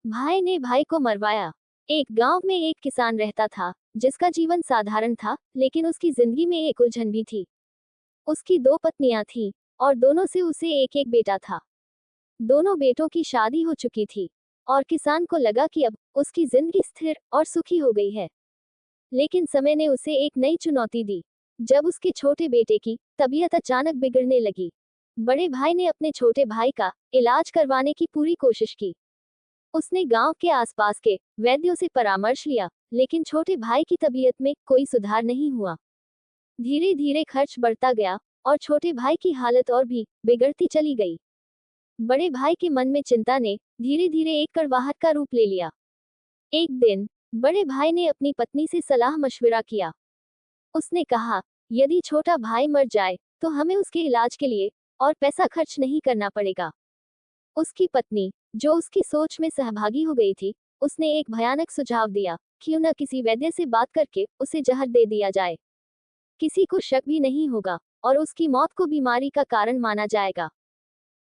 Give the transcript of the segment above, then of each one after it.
भाई ने भाई को मरवाया। एक गांव में एक किसान रहता था, जिसका जीवन साधारण था, लेकिन उसकी जिंदगी में एक उलझन भी थी। उसकी दो पत्नियां थीं, और दोनों से उसे एक एक बेटा था। दोनों बेटों की शादी हो चुकी थी, और किसान को लगा कि अब उसकी जिंदगी स्थिर और सुखी हो गई है। लेकिन समय ने उसे एक नई चुनौती दी, जब उसके छोटे बेटे की तबीयत अचानक बिगड़ने लगी। बड़े भाई ने अपने छोटे भाई का इलाज करवाने की पूरी कोशिश की। उसने गांव के आसपास के वैद्यों से परामर्श लिया, लेकिन छोटे भाई की तबीयत में कोई सुधार नहीं हुआ। धीरे धीरे खर्च बढ़ता गया, और छोटे भाई की हालत और भी बिगड़ती चली गई। बड़े भाई के मन में चिंता ने धीरे धीरे एक कड़वाहट का रूप ले लिया। एक दिन बड़े भाई ने अपनी पत्नी से सलाह मशविरा किया। उसने कहा, यदि छोटा भाई मर जाए तो हमें उसके इलाज के लिए और पैसा खर्च नहीं करना पड़ेगा। उसकी पत्नी, जो उसकी सोच में सहभागी हो गई थी, उसने एक भयानक सुझाव दिया, क्यों न किसी वैद्य से बात करके उसे जहर दे दिया जाए। किसी को शक भी नहीं होगा, और उसकी मौत को बीमारी का कारण माना जाएगा।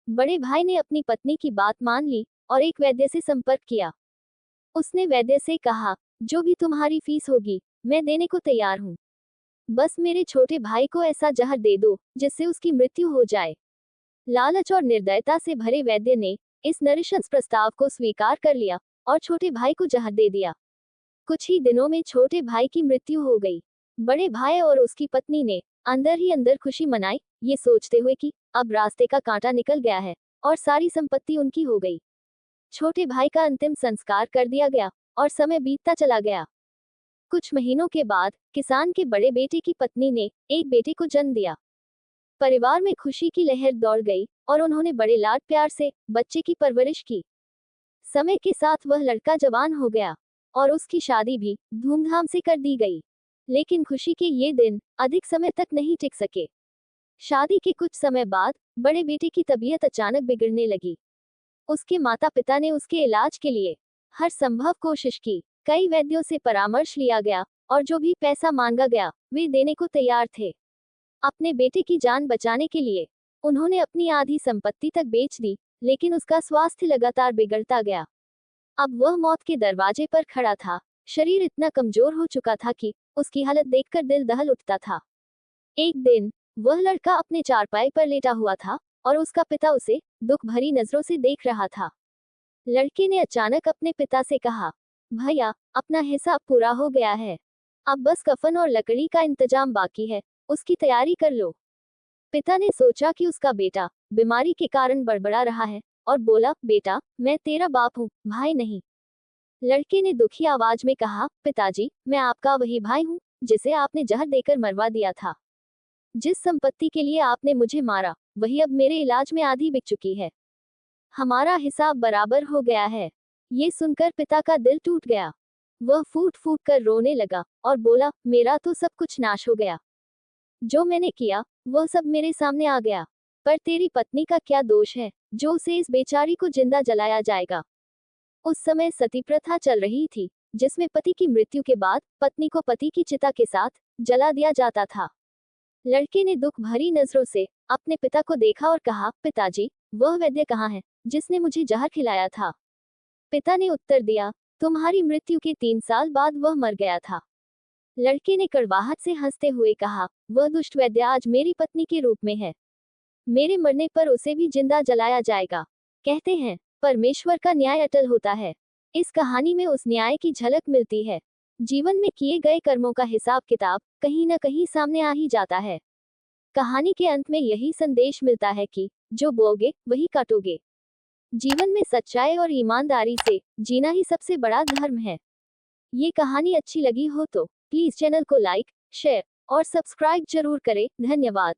बड़े भाई ने अपनी पत्नी की बात मान ली और एक वैद्य से संपर्क किया। उसने वैद्य से कहा, जो भी तुम्हारी फीस होगी, मैं देने को तैयार हूँ। बस मेरे छोटे भाई को ऐसा जहर दे दो जिससे उसकी मृत्यु हो जाए। लालच और निर्दयता से भरे वैद्य ने इस नृशंस प्रस्ताव को स्वीकार कर लिया और छोटे भाई को जहर दे दिया। कुछ ही दिनों में छोटे भाई की मृत्यु हो गई। बड़े भाई और उसकी पत्नी ने अंदर ही अंदर खुशी मनाई, ये सोचते हुए कि अब रास्ते का कांटा निकल गया है और सारी संपत्ति उनकी हो गई। छोटे भाई का अंतिम संस्कार कर दिया गया और समय बीतता चला गया। कुछ महीनों के बाद किसान के बड़े बेटे की पत्नी ने एक बेटे को जन्म दिया। परिवार में खुशी की लहर दौड़ गई और उन्होंने बड़े लाड प्यार से बच्चे की परवरिश की। समय के साथ वह लड़का जवान हो गया और उसकी शादी भी धूमधाम से कर दी गई। लेकिन खुशी के ये दिन अधिक समय तक नहीं टिक सके। शादी के कुछ समय बाद बड़े बेटे की तबीयत अचानक बिगड़ने लगी। उसके माता पिता ने उसके इलाज के लिए हर संभव कोशिश की। कई वैद्यों से परामर्श लिया गया और जो भी पैसा मांगा गया वे देने को तैयार थे। अपने बेटे की जान बचाने के लिए उन्होंने अपनी आधी संपत्ति तक बेच दी, लेकिन उसका स्वास्थ्य लगातार बिगड़ता गया। अब वह मौत के दरवाजे पर खड़ा था। शरीर इतना कमजोर हो चुका था कि उसकी हालत देखकर दिल दहल उठता था। एक दिन वह लड़का अपने चारपाई पर लेटा हुआ था और उसका पिता उसे दुख भरी नजरों से देख रहा था। लड़के ने अचानक अपने पिता से कहा, भैया, अपना हिसाब पूरा हो गया है। अब बस कफन और लकड़ी का इंतजाम बाकी है, उसकी तैयारी कर लो। पिता ने सोचा कि उसका बेटा बीमारी के कारण बड़बड़ा रहा है और बोला, बेटा, मैं तेरा बाप हूँ, भाई नहीं। लड़के ने दुखी आवाज में कहा, पिताजी, मैं आपका वही भाई हूँ जिसे आपने जहर देकर मरवा दिया था। जिस संपत्ति के लिए आपने मुझे मारा, वही अब मेरे इलाज में आधी बिक चुकी है। हमारा हिसाब बराबर हो गया है। ये सुनकर पिता का दिल टूट गया। वह फूट फूट कर रोने लगा और बोला, मेरा तो सब कुछ नाश हो गया। जो मैंने किया वह सब मेरे सामने आ गया। पर तेरी पत्नी का क्या दोष है, जो उसे इस बेचारी को जिंदा जलाया जाएगा। उस समय सती प्रथा चल रही थी, जिसमें पति की मृत्यु के बाद पत्नी को पति की चिता के साथ जला दिया जाता था। लड़के ने दुख भरी नजरों से अपने पिता को देखा और कहा, पिताजी, वह वैद्य कहाँ है जिसने मुझे जहर खिलाया था। पिता ने उत्तर दिया, तुम्हारी मृत्यु के 3 साल बाद वह मर गया था। लड़के ने कड़वाहट से हंसते हुए कहा, वह दुष्ट वैद्य आज मेरी पत्नी के रूप में है। मेरे मरने पर उसे भी जिंदा जलाया जाएगा। कहते हैं, परमेश्वर का न्याय अटल होता है। इस कहानी में उस न्याय की झलक मिलती है। जीवन में किए गए कर्मों का हिसाब किताब कहीं न कहीं सामने आ ही जाता है। कहानी के अंत में यही संदेश मिलता है कि जो बोओगे वही काटोगे। जीवन में सच्चाई और ईमानदारी से जीना ही सबसे बड़ा धर्म है। ये कहानी अच्छी लगी हो तो प्लीज चैनल को लाइक, शेयर और सब्सक्राइब जरूर करें। धन्यवाद।